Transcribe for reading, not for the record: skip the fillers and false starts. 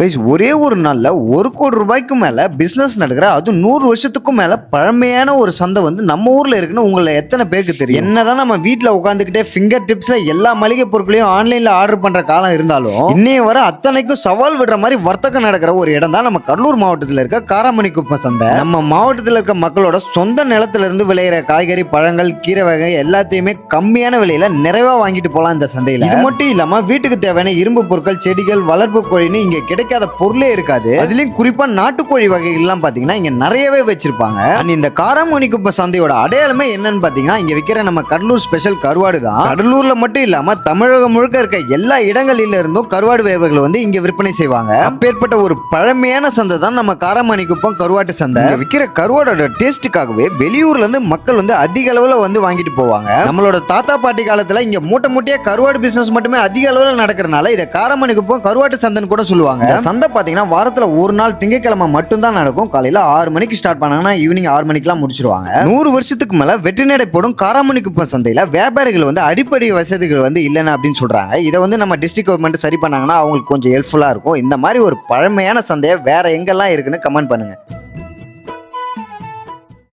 ஒரே ஒரு நாள்ல 1 கோடி ரூபாய்க்கு மேல பிசினஸ் நடக்கிற அது 100 வருஷத்துக்கும் மேல பழமையான ஒரு சந்தை வந்து நம்ம ஊர்ல இருக்குன்னு உங்களை எத்தனை பேருக்கு தெரியும்? என்னதான் நம்ம வீட்ல உட்காந்துக்கிட்டே ஃபிங்கர் டிப்ஸ்ல எல்லா மளிகை பொருட்களையும் ஆன்லைன்ல ஆர்டர் பண்ற காலம் இருந்தாலும் இன்னைய வர அத்தனைக்கும் சவால் விடுற மாதிரி வர்த்தகம் நடக்கிற ஒரு இடம் தான் நம்ம கடலூர் மாவட்டத்தில் இருக்க காராமணிக்குப்பம் சந்தை. நம்ம மாவட்டத்தில் இருக்க மக்களோட சொந்த நிலத்துல இருந்து விளையிற காய்கறி, பழங்கள், கீரை வகை எல்லாத்தையுமே கம்மியான விலையில நிறைவா வாங்கிட்டு போலாம் இந்த சந்தையில. இது மட்டும் இல்லாம வீட்டுக்கு தேவையான இரும்பு பொருட்கள், செடிகள், வளர்ப்பு கோழின்னு இங்க கிடைக்காத பொருளே இருக்காது. அதுலயும் குறிப்பா நாட்டுக்கோழி வகைகள் எல்லாம் பாத்தீங்கன்னா இங்க நிறையவே வச்சிருப்பாங்க. இந்த காராமணிக்குப்பம் சந்தையோட அடையாளமே என்னன்னு பாத்தீங்கன்னா இங்க விக்கிற நம்ம கடலூர் ஸ்பெஷல் கருவாடு தான். கடலூர்ல மட்டும் இல்லாம தமிழகம் முழுக்க இருக்க எல்லா இடங்களில இருந்தும் கருவாடு வியாபாரிகள் வந்து இங்க விற்பனை செய்வாங்க. அப்பேற்பட்ட ஒரு பழமையான சந்தை தான் நம்ம காராமணிக்குப்பம் கருவாட்டு சந்தை. விக்கிற கருவாடோட டேஸ்டுக்காகவே வெளியூர்ல இருந்து மக்கள் வந்து அதிக அளவுல வந்து வாங்கிட்டு போவாங்க. நம்மளோட தாத்தா பாட்டி காலத்துல இங்க மூட்டை மூட்டையா கருவாடு பிசினஸ் மட்டுமே அதிக அளவுல நடக்கிறனால இதை காராமணிக்குப்பம் கருவாட்டு சந்தைன்னு கூட சொல்லுவாங்க. சந்தை பாத்தீங்கன்னா வாரத்துல ஒரு நாள் திங்கட்கிழமை மட்டும் தான் நடக்கும். காலையில 6 மணிக்கு ஸ்டார்ட் பண்ணாங்கன்னா ஈவினிங் 6 மணிக்கெல்லாம் முடிச்சிருவாங்க. 100 வருஷத்துக்கு மேல வெற்றி நடை போடும் காராமணிக்குப்பம் சந்தையில வியாபாரிகள் வந்து அடிப்படை வசதிகள் வந்து இல்லைன்னு அப்படின்னு சொல்றாங்க. இதை வந்து நம்ம டிஸ்ட்ரிக்ட் கவர்மெண்ட் சரி பண்ணாங்கன்னா அவங்களுக்கு கொஞ்சம் ஹெல்ப்ஃபுல்லா இருக்கும். இந்த மாதிரி ஒரு பழமையான சந்தையை வேற எங்கெல்லாம் இருக்குன்னு கமெண்ட் பண்ணுங்க.